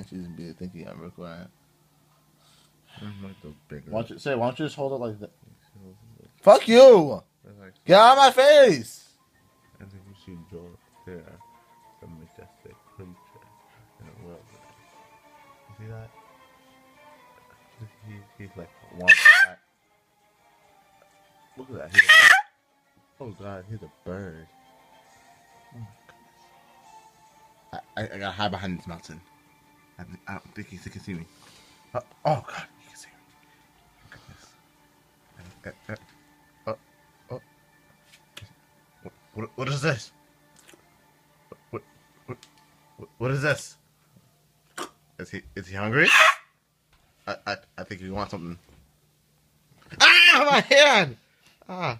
she's be thinking I'm recording. Like the bigger. Why don't you just hold it like that? Fuck you! Like, Get out of my face! I think we should draw there the majestic creature in the world. You see that? He's like one. Look at that. Oh god, he's a bird. Oh my goodness. I gotta hide behind this mountain. I don't think he can see me. Oh god, he can see me. Goodness. Oh. What is this? What is this? Is he hungry? I think he wants something. Ah, my hand! Ah.